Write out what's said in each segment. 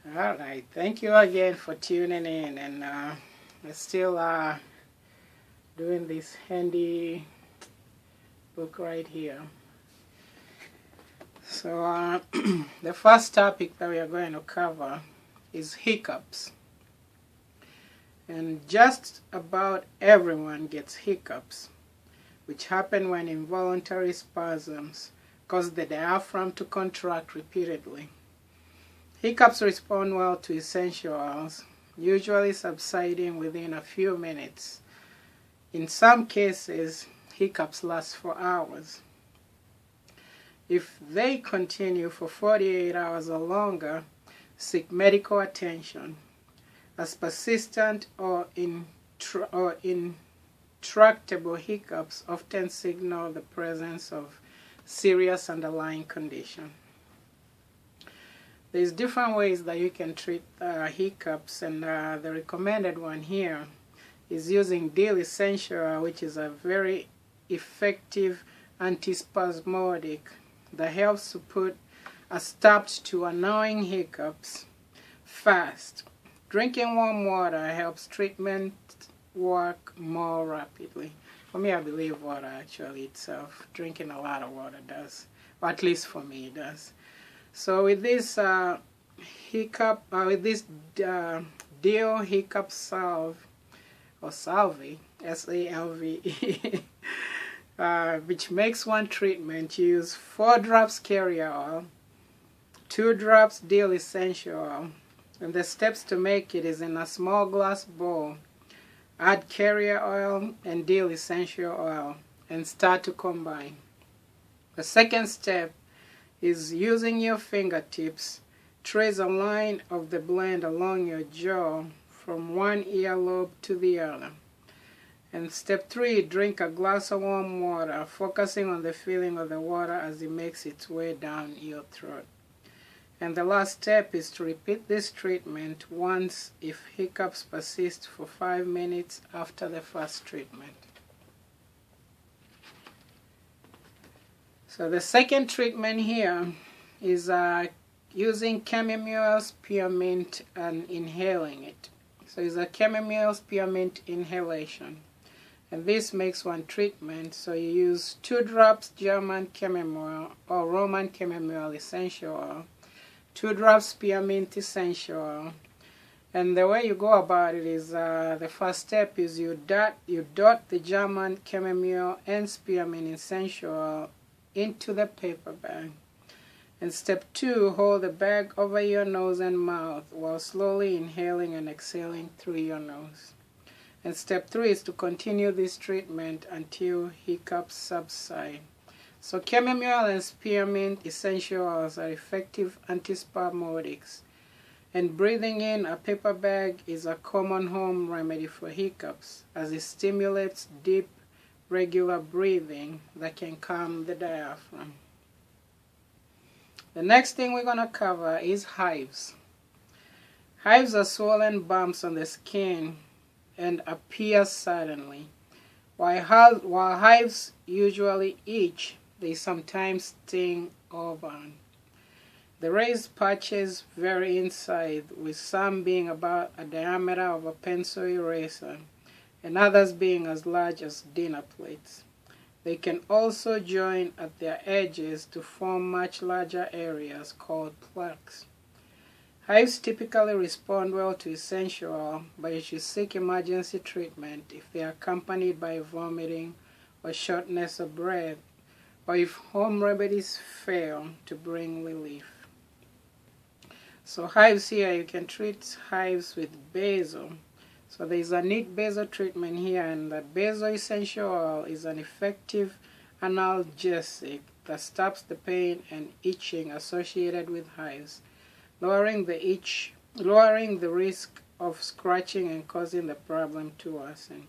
All right, thank you again for tuning in, and we're still doing this handy book right here. So the first topic that we are going to cover is hiccups. And just about everyone gets hiccups, which happen when involuntary spasms cause the diaphragm to contract repeatedly. Hiccups respond well to essential oils, usually subsiding within a few minutes. In some cases, hiccups last for hours. If they continue for 48 hours or longer, seek medical attention, as persistent or intractable hiccups often signal the presence of serious underlying condition. There's different ways that you can treat hiccups, and the recommended one here is using Dill essential, which is a very effective antispasmodic that helps to put a stop to annoying hiccups fast. Drinking warm water helps treatment work more rapidly. For me, I believe water actually itself. Drinking a lot of water does, or at least for me it does. So with this Dill Hiccup Salve, or Salve, S-A-L-V-E, which makes one treatment, use 4 drops carrier oil, 2 drops Dill essential oil, and the steps to make it is in a small glass bowl. Add carrier oil and Dill essential oil and start to combine. The second step is using your fingertips, trace a line of the blend along your jaw from one earlobe to the other. And step 3, drink a glass of warm water, focusing on the feeling of the water as it makes its way down your throat. And the last step is to repeat this treatment once if hiccups persist for 5 minutes after the first treatment. So the second treatment here is using chamomile, spearmint, and inhaling it. So it's a chamomile spearmint inhalation. And this makes one treatment. So you use 2 drops German chamomile or Roman chamomile essential oil, 2 drops spearmint essential oil. And the way you go about it is the first step is you dot the German chamomile and spearmint essential oil into the paper bag. And step 2, hold the bag over your nose and mouth while slowly inhaling and exhaling through your nose. And step 3 is to continue this treatment until hiccups subside. So chamomile and spearmint essential oils are effective antispasmodics, and breathing in a paper bag is a common home remedy for hiccups, as it stimulates deep, regular breathing that can calm the diaphragm. The next thing we're going to cover is hives. Hives are swollen bumps on the skin and appear suddenly. While hives usually itch, they sometimes sting or burn. The raised patches vary in size, with some being about a diameter of a pencil eraser and others being as large as dinner plates. They can also join at their edges to form much larger areas called plaques. Hives typically respond well to essential oil, but you should seek emergency treatment if they are accompanied by vomiting or shortness of breath, or if home remedies fail to bring relief. So hives here, you can treat hives with basil. So there is a neat basil treatment here, and the basil essential oil is an effective analgesic that stops the pain and itching associated with hives, lowering the risk of scratching and causing the problem to worsen.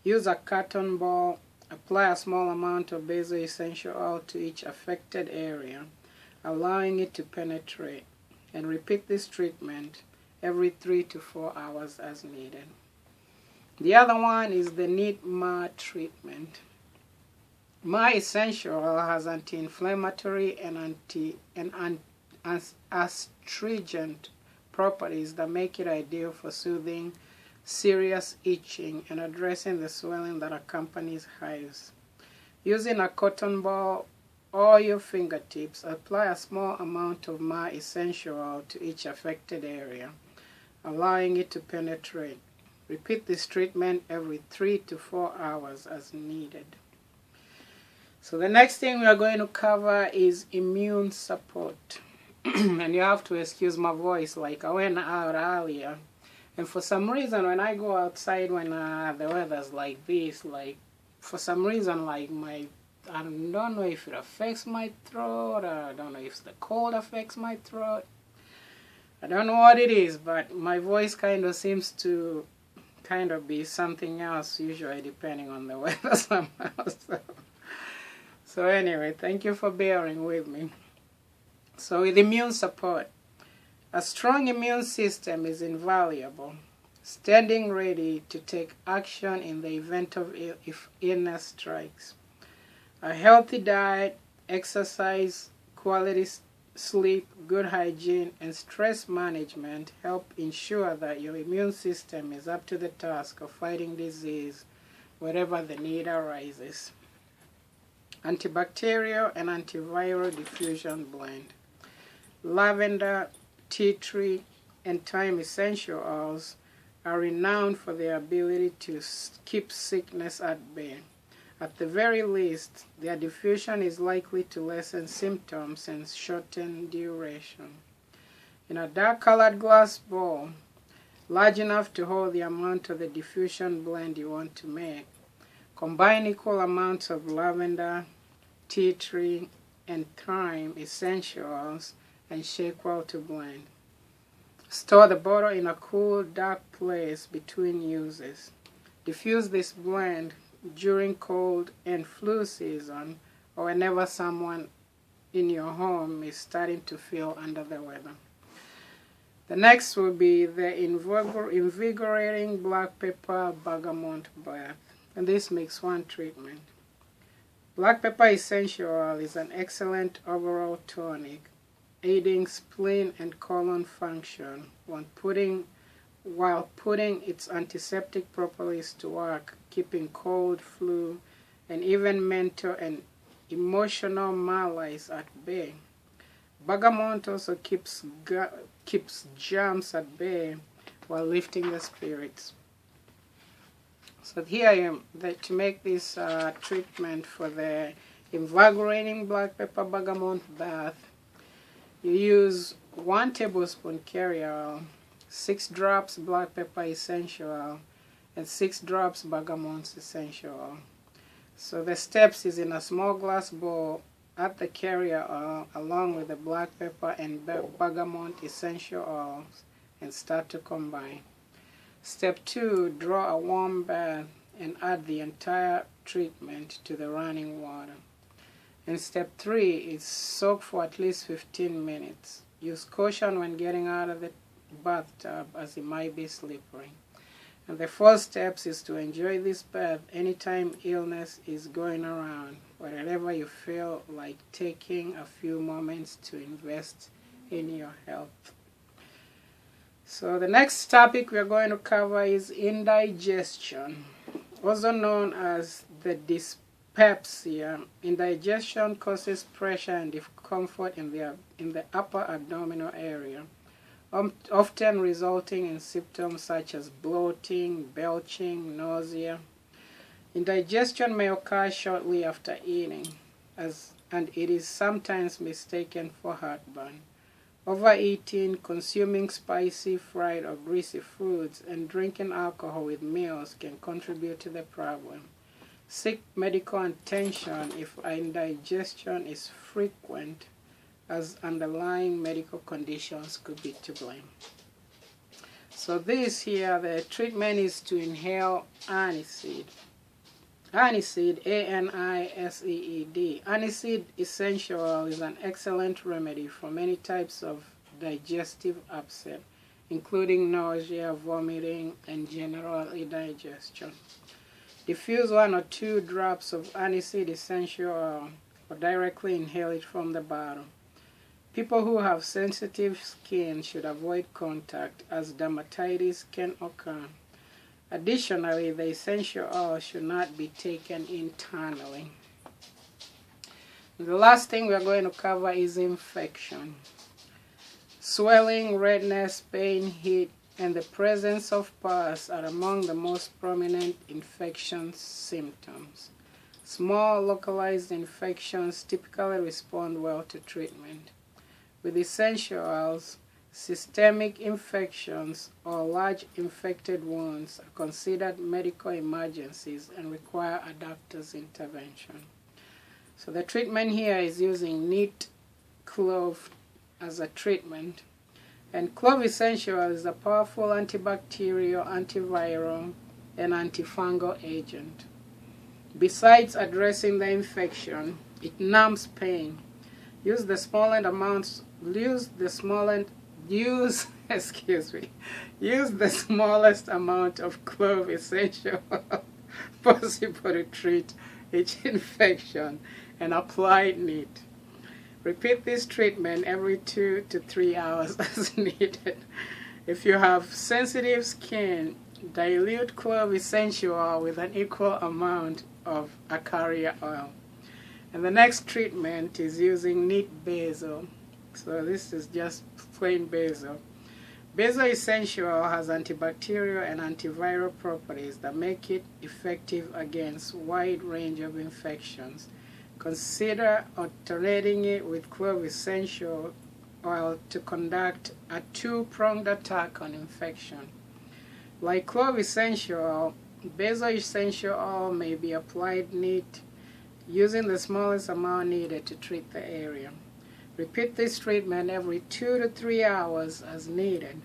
Use a cotton ball, apply a small amount of basil essential oil to each affected area, allowing it to penetrate, and repeat this treatment every 3 to 4 hours as needed. The other one is the neat Myrrh treatment. Myrrh essential oil has anti-inflammatory and astringent properties that make it ideal for soothing serious itching and addressing the swelling that accompanies hives. Using a cotton ball or your fingertips, apply a small amount of Myrrh essential oil to each affected area, allowing it to penetrate. Repeat this treatment every 3 to 4 hours as needed. So the next thing we are going to cover is immune support. And you have to excuse my voice, like I went out earlier. And for some reason, when I go outside when the weather's like this, like for some reason, like I don't know if it affects my throat, or I don't know if the cold affects my throat. I don't know what it is, but my voice kind of seems to kind of be something else, usually depending on the weather somehow. So anyway, thank you for bearing with me. So with immune support, a strong immune system is invaluable, standing ready to take action in the event of if illness strikes. A healthy diet, exercise, quality sleep, good hygiene, and stress management help ensure that your immune system is up to the task of fighting disease wherever the need arises. Antibacterial and antiviral diffusion blend. Lavender, tea tree, and thyme essential oils are renowned for their ability to keep sickness at bay. At the very least, their diffusion is likely to lessen symptoms and shorten duration. In a dark-colored glass bowl, large enough to hold the amount of the diffusion blend you want to make, combine equal amounts of lavender, tea tree, and thyme essential oils and shake well to blend. Store the bottle in a cool, dark place between uses. Diffuse this blend during cold and flu season or whenever someone in your home is starting to feel under the weather. The next will be the Invigorating Black Pepper Bergamot Bath, and this makes one treatment. Black pepper essential oil is an excellent overall tonic, aiding spleen and colon function while putting its antiseptic properties to work, keeping cold, flu, and even mental and emotional malaise at bay. Bergamot also keeps germs at bay while lifting the spirits. So here I am to make this treatment for the Invigorating Black Pepper Bergamot Bath. You use 1 tablespoon carrier oil, 6 drops black pepper essential oil, and 6 drops bergamot essential oil. So the steps is in a small glass bowl, add the carrier oil along with the black pepper and bergamot essential oils and start to combine. Step 2, draw a warm bath and add the entire treatment to the running water. And step 3 is soak for at least 15 minutes. Use caution when getting out of the bathtub as it might be slippery. And the 4th steps is to enjoy this bath anytime illness is going around, wherever you feel like taking a few moments to invest in your health. So the next topic we are going to cover is indigestion, also known as the dyspepsia. Indigestion causes pressure and discomfort in the upper abdominal area, often resulting in symptoms such as bloating, belching, nausea. Indigestion may occur shortly after eating, and it is sometimes mistaken for heartburn. Overeating, consuming spicy, fried, or greasy foods, and drinking alcohol with meals can contribute to the problem. Seek medical attention if indigestion is frequent, as underlying medical conditions could be to blame. So this here, the treatment is to inhale Aniseed. Aniseed, A-N-I-S-E-E-D. Aniseed essential oil is an excellent remedy for many types of digestive upset, including nausea, vomiting, and general indigestion. Diffuse 1 or 2 drops of Aniseed essential oil or directly inhale it from the bottle. People who have sensitive skin should avoid contact as dermatitis can occur. Additionally, the essential oil should not be taken internally. The last thing we are going to cover is infection. Swelling, redness, pain, heat, and the presence of pus are among the most prominent infection symptoms. Small localized infections typically respond well to treatment. With essential oils, systemic infections or large infected wounds are considered medical emergencies and require a doctor's intervention. So the treatment here is using neat clove as a treatment. And clove essential oil is a powerful antibacterial, antiviral, and antifungal agent. Besides addressing the infection, it numbs pain. Use the smallest amount of clove essential oil possible to treat each infection and apply it neat. Repeat this treatment every 2 to 3 hours as needed. If you have sensitive skin, dilute clove essential oil with an equal amount of a carrier oil. And the next treatment is using neat basil. So this is just plain basil. Basil essential oil has antibacterial and antiviral properties that make it effective against a wide range of infections. Consider alternating it with clove essential oil to conduct a two-pronged attack on infection. Like clove essential oil, basil essential oil may be applied neat, using the smallest amount needed to treat the area. Repeat this treatment every 2 to 3 hours as needed.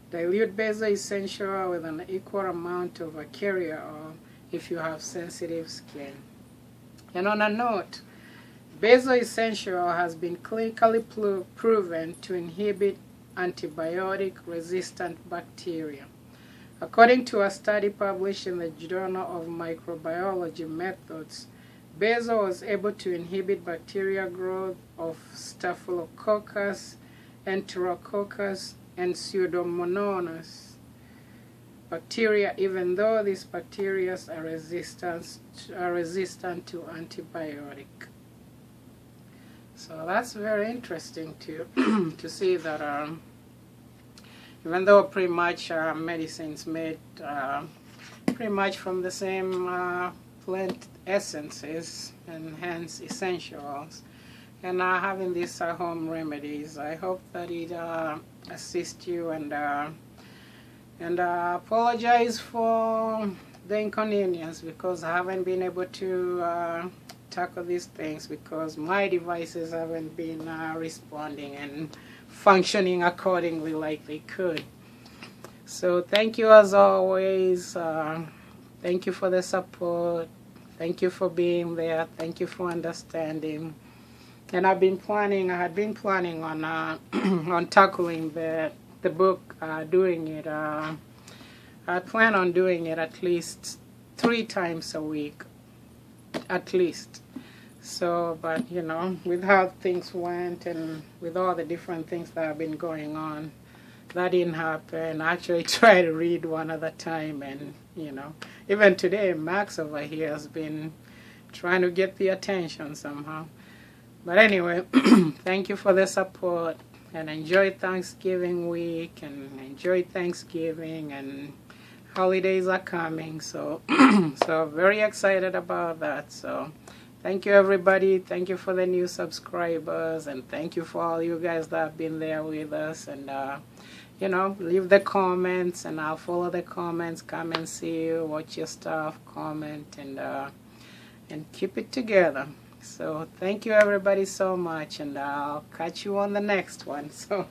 Dilute basil essential oil with an equal amount of a carrier oil if you have sensitive skin. And on a note, basil essential oil has been clinically proven to inhibit antibiotic-resistant bacteria. According to a study published in the Journal of Microbiology Methods, basil was able to inhibit bacterial growth of staphylococcus, enterococcus, and pseudomonas bacteria, even though these bacteria are resistant to antibiotic. So that's very interesting to to see that even though pretty much medicines made pretty much from the same plant essences and hence essential oils, and having these home remedies, I hope that it assists you, and apologize for the inconvenience because I haven't been able to tackle these things because my devices haven't been responding and functioning accordingly like they could. So thank you as always. Thank you for the support. Thank you for being there. Thank you for understanding. And I had been planning on on tackling the book, doing it. I plan on doing it at least 3 times a week, at least. So, but you know, with how things went and with all the different things that have been going on, that didn't happen. I actually tried to read one at a time, and you know, even today, Max over here has been trying to get the attention somehow. But anyway, thank you for the support, and enjoy Thanksgiving week, and enjoy Thanksgiving, and holidays are coming, so so very excited about that. So thank you everybody, thank you for the new subscribers, and thank you for all you guys that have been there with us. And you know, leave the comments and I'll follow the comments, come and see you, watch your stuff, comment, and keep it together. So thank you everybody so much, and I'll catch you on the next one. So